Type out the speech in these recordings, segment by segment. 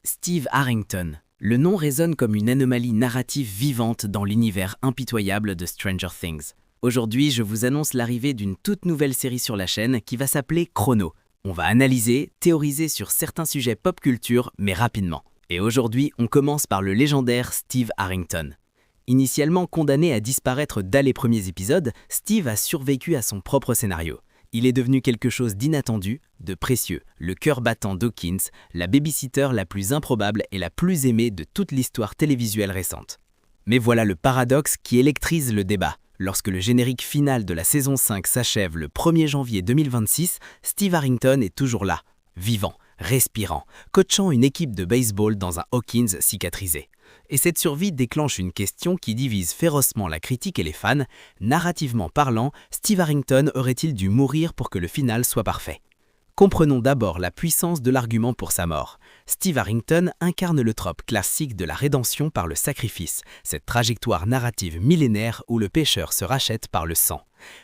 Steve Harrington. Le nom résonne comme une anomalie narrative vivante dans l'univers impitoyable de Stranger Things. Aujourd'hui, je vous annonce l'arrivée d'une toute nouvelle série sur la chaîne qui va s'appeler Chrono. On va analyser, théoriser sur certains sujets pop culture, mais rapidement. Et aujourd'hui, on commence par le légendaire Steve Harrington. Initialement condamné à disparaître dès les premiers épisodes, Steve a survécu à son propre scénario. Il est devenu quelque chose d'inattendu, de précieux, le cœur battant d'Hawkins, la babysitter la plus improbable et la plus aimée de toute l'histoire télévisuelle récente. Mais voilà le paradoxe qui électrise le débat. Lorsque le générique final de la saison 5 s'achève le 1er janvier 2026, Steve Harrington est toujours là, vivant, respirant, coachant une équipe de baseball dans un Hawkins cicatrisé. Et cette survie déclenche une question qui divise férocement la critique et les fans. Narrativement parlant, Steve Harrington aurait-il dû mourir pour que le final soit parfait ? Comprenons d'abord la puissance de l'argument pour sa mort. Steve Harrington incarne le trope classique de la rédemption par le sacrifice, cette trajectoire narrative millénaire où le pécheur se rachète par le sang.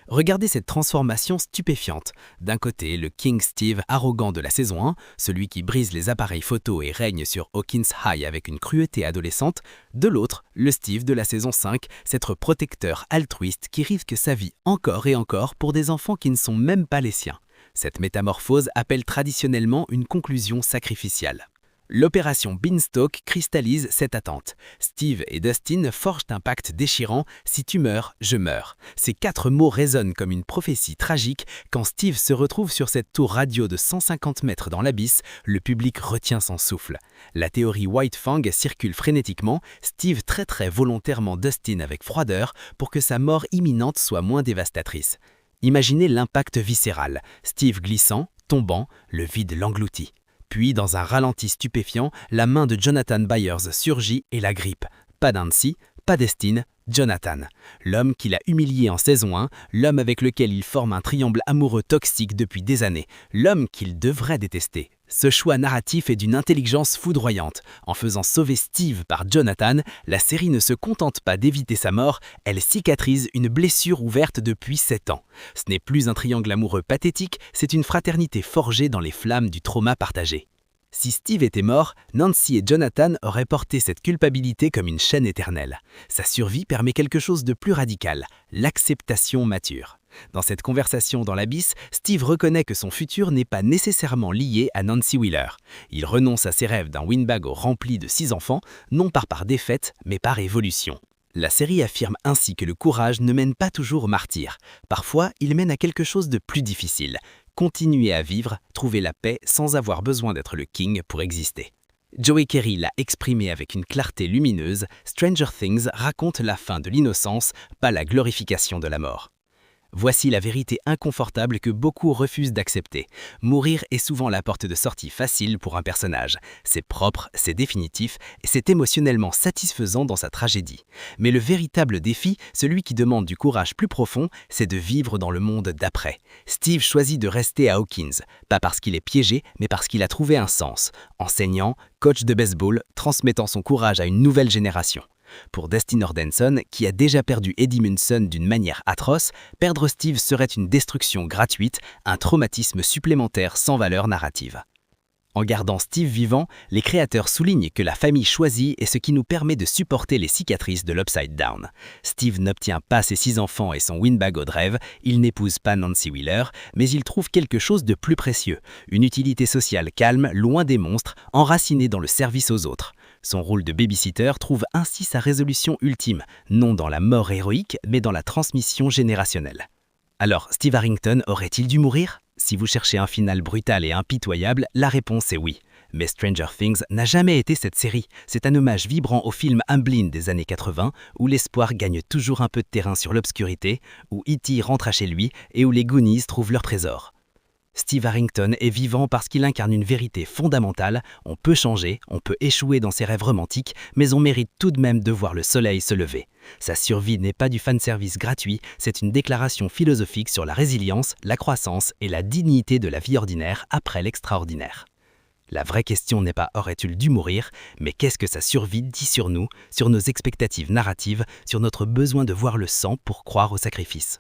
Regardez cette transformation stupéfiante. D'un côté, le King Steve arrogant de la saison 1, celui qui brise les appareils photo et règne sur Hawkins High avec une cruauté adolescente. De l'autre, le Steve de la saison 5, cet protecteur altruiste qui risque sa vie encore et encore pour des enfants qui ne sont même pas les siens. Cette métamorphose appelle traditionnellement une conclusion sacrificielle. L'opération Beanstalk cristallise cette attente. Steve et Dustin forgent un pacte déchirant « Si tu meurs, je meurs ». Ces 4 mots résonnent comme une prophétie tragique. Quand Steve se retrouve sur cette tour radio de 150 mètres dans l'abysse, le public retient son souffle. La théorie White Fang circule frénétiquement. Steve traiterait volontairement Dustin avec froideur pour que sa mort imminente soit moins dévastatrice. Imaginez l'impact viscéral. Steve glissant, tombant, le vide l'engloutit. Puis, dans un ralenti stupéfiant, la main de Jonathan Byers surgit et la grippe. Pas Nancy, pas Dustin, Jonathan. L'homme qu'il a humilié en saison 1, l'homme avec lequel il forme un triangle amoureux toxique depuis des années, l'homme qu'il devrait détester. Ce choix narratif est d'une intelligence foudroyante. En faisant sauver Steve par Jonathan, la série ne se contente pas d'éviter sa mort, elle cicatrise une blessure ouverte depuis 7 ans. Ce n'est plus un triangle amoureux pathétique, c'est une fraternité forgée dans les flammes du trauma partagé. Si Steve était mort, Nancy et Jonathan auraient porté cette culpabilité comme une chaîne éternelle. Sa survie permet quelque chose de plus radical, l'acceptation mature. Dans cette conversation dans l'abysse, Steve reconnaît que son futur n'est pas nécessairement lié à Nancy Wheeler. Il renonce à ses rêves d'un Winnebago rempli de 6 enfants, non pas par défaite, mais par évolution. La série affirme ainsi que le courage ne mène pas toujours au martyre. Parfois, il mène à quelque chose de plus difficile. Continuer à vivre, trouver la paix sans avoir besoin d'être le king pour exister. Joey Kerry l'a exprimé avec une clarté lumineuse. Stranger Things raconte la fin de l'innocence, pas la glorification de la mort. Voici la vérité inconfortable que beaucoup refusent d'accepter. Mourir est souvent la porte de sortie facile pour un personnage. C'est propre, c'est définitif et c'est émotionnellement satisfaisant dans sa tragédie. Mais le véritable défi, celui qui demande du courage plus profond, c'est de vivre dans le monde d'après. Steve choisit de rester à Hawkins, pas parce qu'il est piégé, mais parce qu'il a trouvé un sens. Enseignant, coach de baseball, transmettant son courage à une nouvelle génération. Pour Dustin Ordenson, qui a déjà perdu Eddie Munson d'une manière atroce, perdre Steve serait une destruction gratuite, un traumatisme supplémentaire sans valeur narrative. En gardant Steve vivant, les créateurs soulignent que la famille choisie est ce qui nous permet de supporter les cicatrices de l'Upside Down. Steve n'obtient pas ses 6 enfants et son Winnebago de rêve, il n'épouse pas Nancy Wheeler, mais il trouve quelque chose de plus précieux, une utilité sociale calme, loin des monstres, enracinée dans le service aux autres. Son rôle de babysitter trouve ainsi sa résolution ultime, non dans la mort héroïque, mais dans la transmission générationnelle. Alors, Steve Harrington aurait-il dû mourir ? Si vous cherchez un final brutal et impitoyable, la réponse est oui. Mais Stranger Things n'a jamais été cette série. C'est un hommage vibrant au film Amblin des années 80, où l'espoir gagne toujours un peu de terrain sur l'obscurité, où E.T. rentre à chez lui et où les Goonies trouvent leur trésor. Steve Harrington est vivant parce qu'il incarne une vérité fondamentale. On peut changer, on peut échouer dans ses rêves romantiques, mais on mérite tout de même de voir le soleil se lever. Sa survie n'est pas du fanservice gratuit, c'est une déclaration philosophique sur la résilience, la croissance et la dignité de la vie ordinaire après l'extraordinaire. La vraie question n'est pas « aurait-il dû mourir ?», mais qu'est-ce que sa survie dit sur nous, sur nos expectatives narratives, sur notre besoin de voir le sang pour croire au sacrifice.